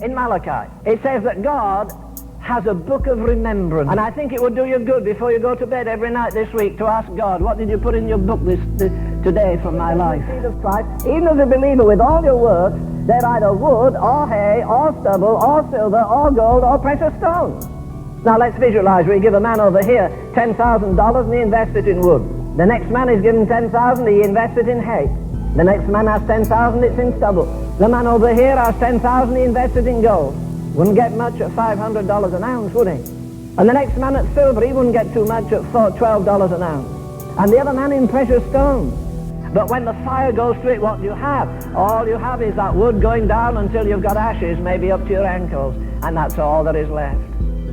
in Malachi. It says that God has a book of remembrance. And I think it would do you good before you go to bed every night this week to ask God, what did you put in your book today from my life? Seed of Christ, even as a believer with all your works, they're either wood or hay or stubble or silver or gold or precious stones. Now let's visualize. We give a man over here $10,000 and he invests it in wood. The next man is given $10,000, he invests it in hay. The next man has $10,000, it's in stubble. The man over here has $10,000, he invests it in gold. Wouldn't get much at $500 an ounce, would he? And the next man at silver, he wouldn't get too much at $12 an ounce. And the other man in precious stones. But when the fire goes to it, what do you have? All you have is that wood going down until you've got ashes, maybe up to your ankles. And that's all that is left.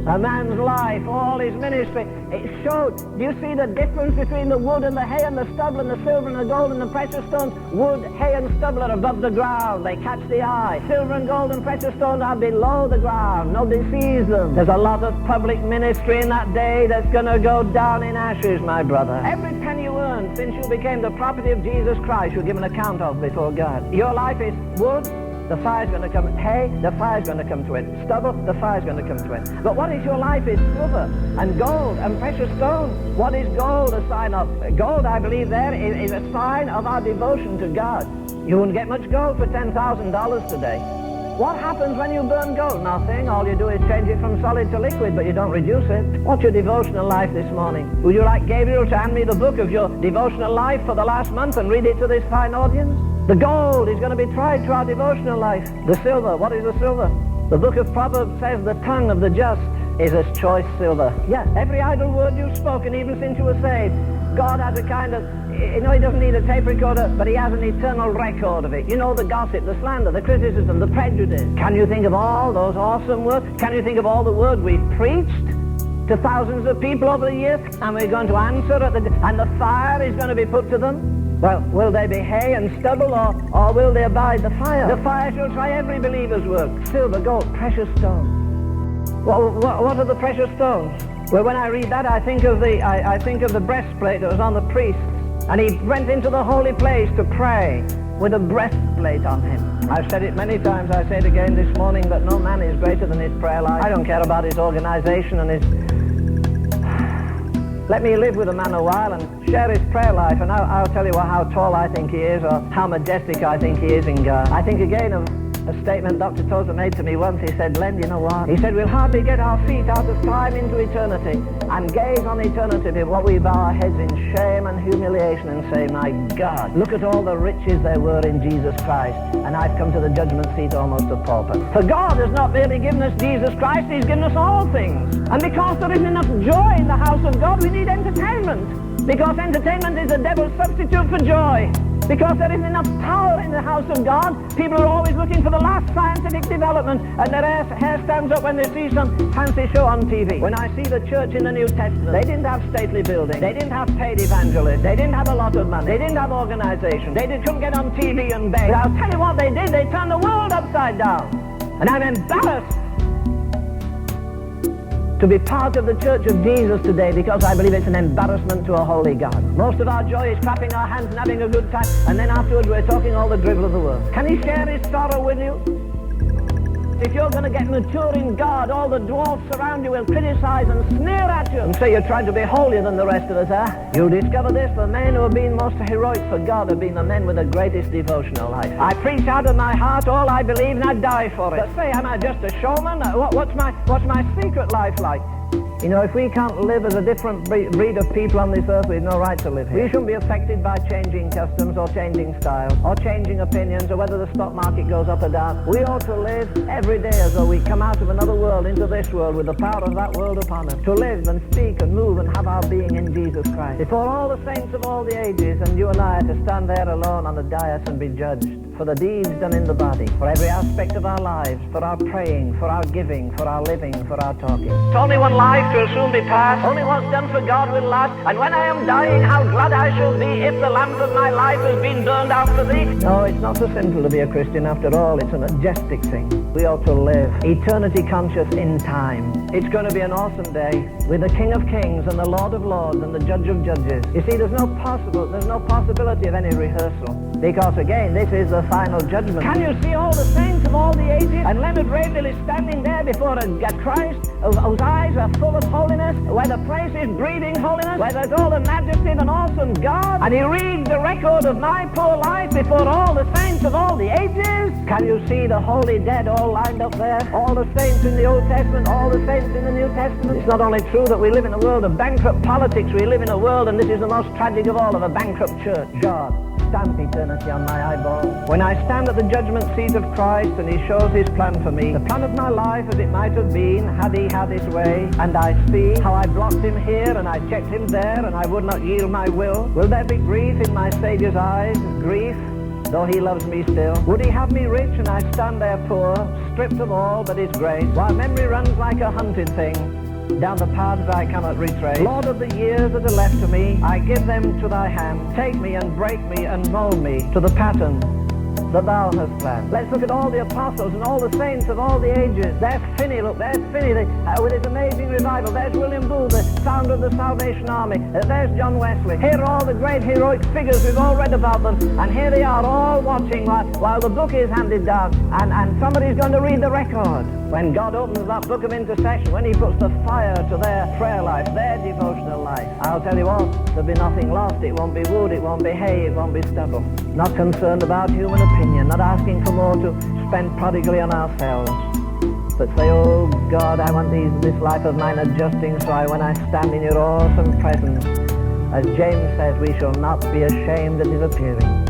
A man's life, all his ministry, it showed. Do you see the difference between the wood and the hay and the stubble and the silver and the gold and the precious stones? Wood, hay and stubble are above the ground. They catch the eye. Silver and gold and precious stones are below the ground. Nobody sees them. There's a lot of public ministry in that day that's going to go down in ashes, my brother. Every penny you earned since you became the property of Jesus Christ, you'll give an account of before God. Your life is wood. The fire's going to come. Hay, the fire's going to come to it. Stubble, the fire's going to come to it. But what is your life is silver and gold and precious stones. What is gold a sign of? Gold, I believe there, is a sign of our devotion to God. You wouldn't get much gold for $10,000 today. What happens when you burn gold? Nothing. All you do is change it from solid to liquid, but you don't reduce it. What's your devotional life this morning? Would you like Gabriel to hand me the book of your devotional life for the last month and read it to this fine audience? The gold is going to be tried to our devotional life. The silver, what is the silver? The book of Proverbs says the tongue of the just is as choice silver. Yeah, every idle word you've spoken, even since you were saved, God has a kind of, he doesn't need a tape recorder, but he has an eternal record of it. You know, the gossip, the slander, the criticism, the prejudice. Can you think of all those awesome words? Can you think of all the words we've preached to thousands of people over the years? And we're going to answer and the fire is going to be put to them? Well, will they be hay and stubble, or will they abide the fire? The fire shall try every believer's work. Silver, gold, precious stones. What are the precious stones? Well, when I read that, I think of the breastplate that was on the priest, and he went into the holy place to pray with a breastplate on him. I've said it many times. I say it again this morning, that no man is greater than his prayer life. I don't care about his organization and his. Let me live with a man a while and share his prayer life, and I'll tell you how tall I think he is, or how majestic I think he is in God. I think again of a statement Dr. Tozer made to me once. He said, Len, you know what? He said, we'll hardly get our feet out of time into eternity and gaze on eternity before we bow our heads in shame and humiliation and say, my God, look at all the riches there were in Jesus Christ, and I've come to the judgment seat almost a pauper. For God has not merely given us Jesus Christ, he's given us all things. And because there isn't enough joy in the house of God, we need entertainment. Because entertainment is the devil's substitute for joy. Because there isn't enough power in the house of God, people are always looking for the last scientific development, and their hair stands up when they see some fancy show on TV. When I see the church in the New Testament, they didn't have stately buildings, they didn't have paid evangelists, they didn't have a lot of money, they didn't have organization, they couldn't get on TV and beg. But I'll tell you what they did, they turned the world upside down. And I'm embarrassed to be part of the Church of Jesus today, because I believe it's an embarrassment to a holy God. Most of our joy is clapping our hands and having a good time, and then afterwards we're talking all the drivel of the world. Can he share his sorrow with you? If you're going to get mature in God, all the dwarfs around you will criticize and sneer at you and say you're trying to be holier than the rest of us, huh? You'll discover this: the men who have been most heroic for God have been the men with the greatest devotional life. I preach out of my heart all I believe, and I die for it. But say, am I just a showman? What's my secret life like? You know, if we can't live as a different breed of people on this earth, we've no right to live here. We shouldn't be affected by changing customs or changing styles or changing opinions or whether the stock market goes up or down. We ought to live every day as though we come out of another world into this world with the power of that world upon us. To live and speak and move and have our being in Jesus Christ. Before all the saints of all the ages, and you and I are to stand there alone on the dais and be judged for the deeds done in the body, for every aspect of our lives, for our praying, for our giving, for our living, for our talking. It's only one life will soon be past. Only what's done for God will last. And when I am dying, how glad I shall be if the lamp of my life has been burned out for thee. No, it's not so simple to be a Christian after all. It's a majestic thing. We ought to live eternity conscious in time. It's going to be an awesome day with the King of Kings and the Lord of Lords and the Judge of Judges. You see, there's no possibility of any rehearsal, because again, this is the final judgment. Can you see all the saints of all the ages ages. And Leonard Ravenhill is standing there before a Christ whose eyes are full of holiness, where the place is breathing holiness, where there's all the majesty of an awesome God. And he reads the record of my poor life before all the saints of all the ages. Can you see the holy dead all lined up there? All the saints in the Old Testament, all the saints in the New Testament. It's not only true that we live in a world of bankrupt politics, we live in a world, and this is the most tragic of all, of a bankrupt church. God, stamp eternity on my eyeball. When I stand at the judgment seat of Christ and he shows his plan for me, the plan of my life as it might have been had he had his way, and I see how I blocked him here and I checked him there and I would not yield my will there be grief in my Saviour's eyes? Grief, though he loves me still? Would he have me rich and I stand there poor, stripped of all but his grace, while memory runs like a hunted thing down the paths I cannot retrace? Lord, of the years that are left to me, I give them to thy hand. Take me and break me and mold me to the pattern that thou hast planned. Let's look at all the apostles and all the saints of all the ages. There's Finney, look, there's Finney with his amazing revival. There's William Booth, the founder of the Salvation Army. There's John Wesley. Here are all the great heroic figures, we've all read about them, and here they are all watching while the book is handed down, and somebody's going to read the record. When God opens that book of intercession, when he puts the fire to their prayer life, their devotional life, I'll tell you what, there'll be nothing lost. It won't be wood, it won't be hay, it won't be stubble. Not concerned about human opinion, not asking for more to spend prodigally on ourselves, but say, oh God, I want this life of mine adjusting so when I stand in your awesome presence, as James says, we shall not be ashamed at his appearing.